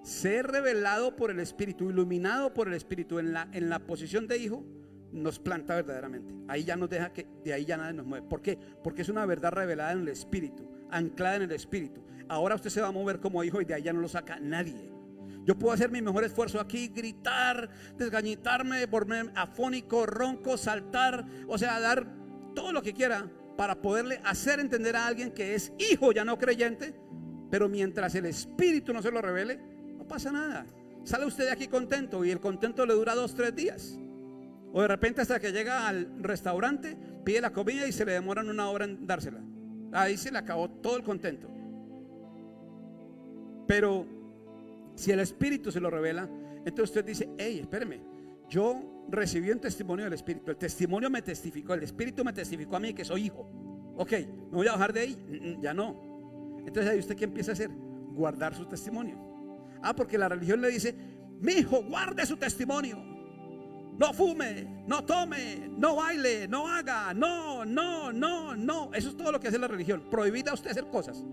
Speaker 1: Ser revelado por el Espíritu, iluminado por el Espíritu en la posición de hijo, nos planta verdaderamente. Ahí ya nos deja, que de ahí ya nada nos mueve. ¿Por qué? Porque es una verdad revelada en el Espíritu, anclada en el Espíritu. Ahora usted se va a mover como hijo y de ahí ya no lo saca nadie. Yo puedo hacer mi mejor esfuerzo aquí, gritar, desgañitarme, volverme afónico, ronco, saltar, o sea, dar todo lo que quiera para poderle hacer entender a alguien que es hijo ya no creyente. Pero mientras el Espíritu no se lo revele, no pasa nada. Sale usted de aquí contento, y el contento le dura 2-3 días. O de repente hasta que llega al restaurante, pide la comida y se le demoran 1 hora en dársela. Ahí se le acabó todo el contento. Pero si el Espíritu se lo revela, entonces usted dice: hey, espéreme, yo recibí un testimonio del Espíritu. El testimonio me testificó, el Espíritu me testificó a mí que soy hijo. Ok, ¿me voy a bajar de ahí? Ya no. Entonces ahí usted, ¿qué empieza a hacer? Guardar su testimonio. Porque la religión le dice: mi hijo, guarde su testimonio. No fume, no tome, no baile, no haga, no. Eso es todo lo que hace la religión. Prohibida a usted hacer cosas.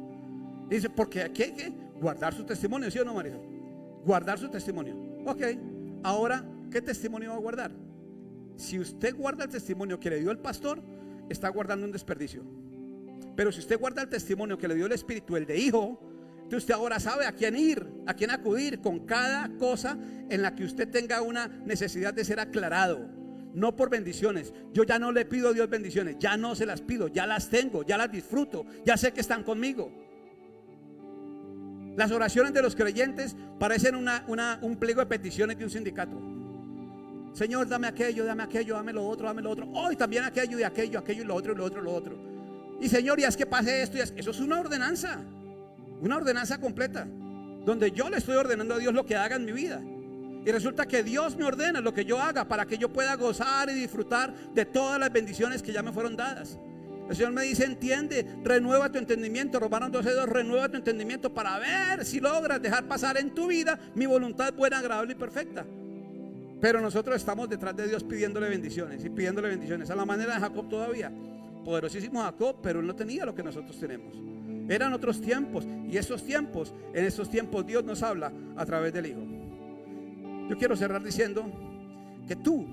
Speaker 1: Dice: porque aquí hay que guardar su testimonio, ¿sí o no, Marisol? Guardar su testimonio. Ok, ahora, ¿qué testimonio va a guardar? Si usted guarda el testimonio que le dio el pastor, está guardando un desperdicio. Pero si usted guarda el testimonio que le dio el Espíritu, el de hijo, entonces usted ahora sabe a quién ir, a quién acudir con cada cosa en la que usted tenga una necesidad de ser aclarado. No por bendiciones. Yo ya no le pido a Dios bendiciones, ya no se las pido, ya las tengo, ya las disfruto, ya sé que están conmigo. Las oraciones de los creyentes parecen un pliego de peticiones de un sindicato. Señor, dame aquello, dame lo otro. Hoy también aquello y aquello y lo otro. Y Señor, y haz que pase esto. Eso es una ordenanza completa, donde yo le estoy ordenando a Dios lo que haga en mi vida. Y resulta que Dios me ordena lo que yo haga para que yo pueda gozar y disfrutar de todas las bendiciones que ya me fueron dadas. El Señor me dice: entiende, renueva tu entendimiento. Romanos 12:2, renueva tu entendimiento para ver si logras dejar pasar en tu vida mi voluntad buena, agradable y perfecta. Pero nosotros estamos detrás de Dios pidiéndole bendiciones y pidiéndole bendiciones, a la manera de Jacob todavía. Poderosísimo Jacob, pero él no tenía lo que nosotros tenemos. Eran otros tiempos, y en esos tiempos Dios nos habla a través del Hijo. Yo quiero cerrar diciendo que tú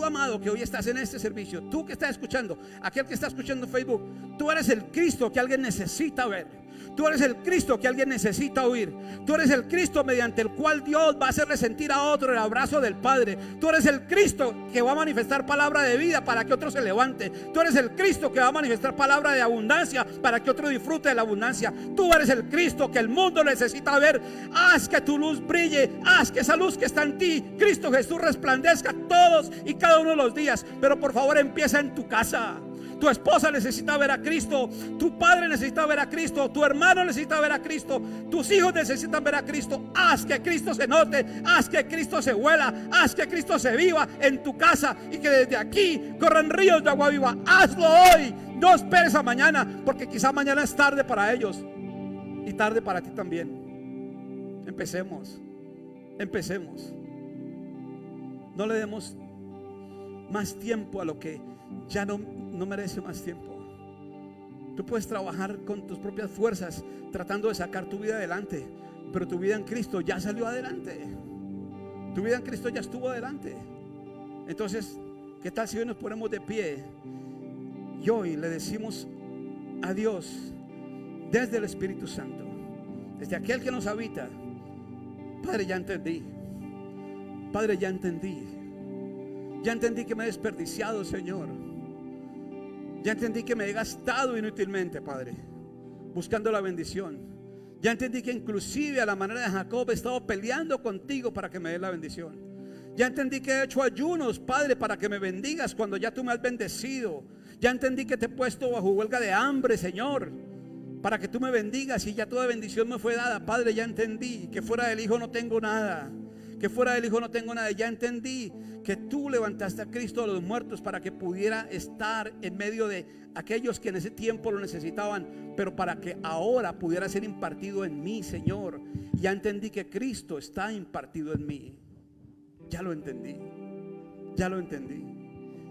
Speaker 1: amado, que hoy estás en este servicio, tú que estás escuchando, aquel que está escuchando en Facebook, tú eres el Cristo que alguien necesita ver. Tú eres el Cristo que alguien necesita oír. Tú eres el Cristo mediante el cual Dios va a hacerle sentir a otro el abrazo del Padre. Tú eres el Cristo que va a manifestar palabra de vida para que otro se levante. Tú eres el Cristo que va a manifestar palabra de abundancia para que otro disfrute de la abundancia. Tú eres el Cristo que el mundo necesita ver. Haz que tu luz brille. Haz que esa luz que está en ti, Cristo Jesús, resplandezca todos y cada uno de los días. Pero por favor, empieza en tu casa. Tu esposa necesita ver a Cristo, tu padre necesita ver a Cristo, tu hermano necesita ver a Cristo, tus hijos necesitan ver a Cristo. Haz que Cristo se note, haz que Cristo se huela, haz que Cristo se viva en tu casa y que desde aquí corran ríos de agua viva. Hazlo hoy, no esperes a mañana, porque quizá mañana es tarde para ellos y tarde para ti también. Empecemos. No le demos más tiempo a lo que ya no merece más tiempo. Tú puedes trabajar con tus propias fuerzas tratando de sacar tu vida adelante, pero tu vida en Cristo ya salió adelante. Tu vida en Cristo ya estuvo adelante. Entonces, ¿qué tal si hoy nos ponemos de pie y hoy le decimos a Dios desde el Espíritu Santo, desde aquel que nos habita: Padre, ya entendí. Padre, ya entendí. Ya entendí que me he desperdiciado, Señor. Ya entendí que me he gastado inútilmente, Padre, buscando la bendición. Ya entendí que inclusive a la manera de Jacob he estado peleando contigo para que me des la bendición. Ya entendí que he hecho ayunos, Padre, para que me bendigas cuando ya tú me has bendecido. Ya entendí que te he puesto bajo huelga de hambre, Señor, para que tú me bendigas y ya toda bendición me fue dada. Padre, ya entendí que fuera del Hijo no tengo nada. Que fuera del Hijo no tengo nada. Ya entendí que tú levantaste a Cristo de los muertos para que pudiera estar en medio de aquellos que en ese tiempo lo necesitaban, pero para que ahora pudiera ser impartido en mí, Señor. Ya entendí que Cristo está impartido en mí. Ya lo entendí. Ya lo entendí.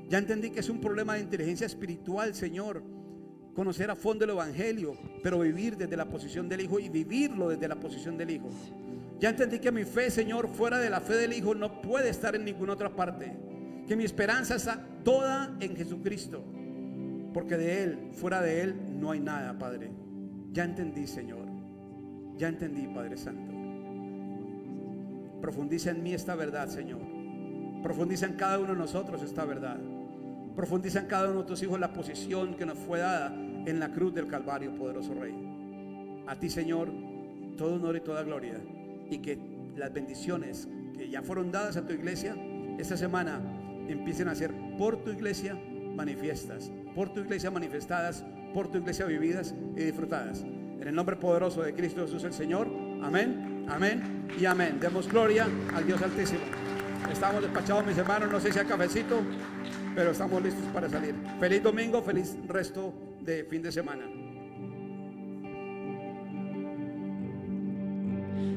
Speaker 1: Ya entendí que es un problema de inteligencia espiritual, Señor, conocer a fondo el Evangelio, pero vivir desde la posición del Hijo y vivirlo desde la posición del Hijo. Ya entendí que mi fe, Señor, fuera de la fe del Hijo no puede estar en ninguna otra parte. Que mi esperanza está toda en Jesucristo, porque de Él, fuera de Él, no hay nada, Padre. Ya entendí, Señor. Ya entendí, Padre Santo. Profundiza en mí esta verdad, Señor. Profundiza en cada uno de nosotros esta verdad. Profundiza en cada uno de tus hijos la posición que nos fue dada en la cruz del Calvario, poderoso Rey. A ti, Señor, todo honor y toda gloria. Y que las bendiciones que ya fueron dadas a tu iglesia esta semana empiecen a ser por tu iglesia manifiestas, por tu iglesia manifestadas, por tu iglesia vividas y disfrutadas. En el nombre poderoso de Cristo Jesús el Señor. Amén, amén y amén. Demos gloria al Dios Altísimo. Estamos despachados, mis hermanos. No sé si hay cafecito, pero estamos listos para salir. Feliz domingo, feliz resto de fin de semana.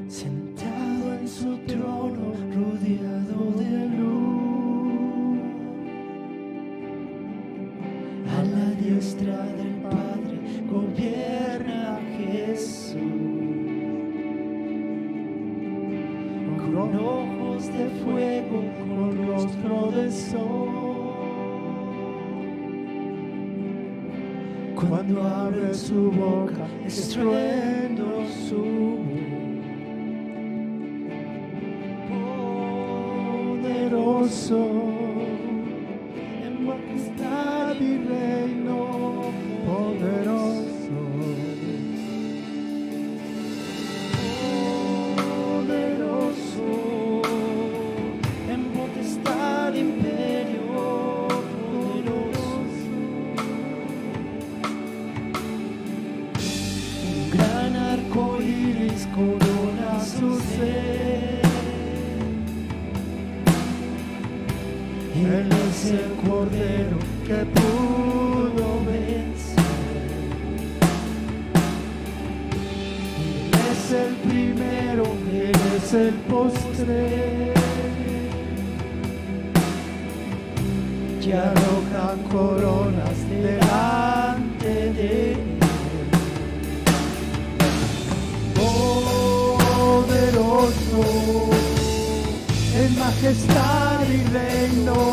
Speaker 2: Sentado en su trono, rodeado de luz, a la diestra del Padre gobierna Jesús. Con ojos de fuego, con rostro de sol, cuando abre su boca, estruendo su voz. Poderoso, en majestad y reino, poderoso. Poderoso, en potestad, imperio, poderoso. Un gran arco iris corona su ser. Él es el Cordero que pudo vencer. Él es el primero, Él es el postre. Que arrojan coronas delante de Él. Poderoso, en majestad y reino,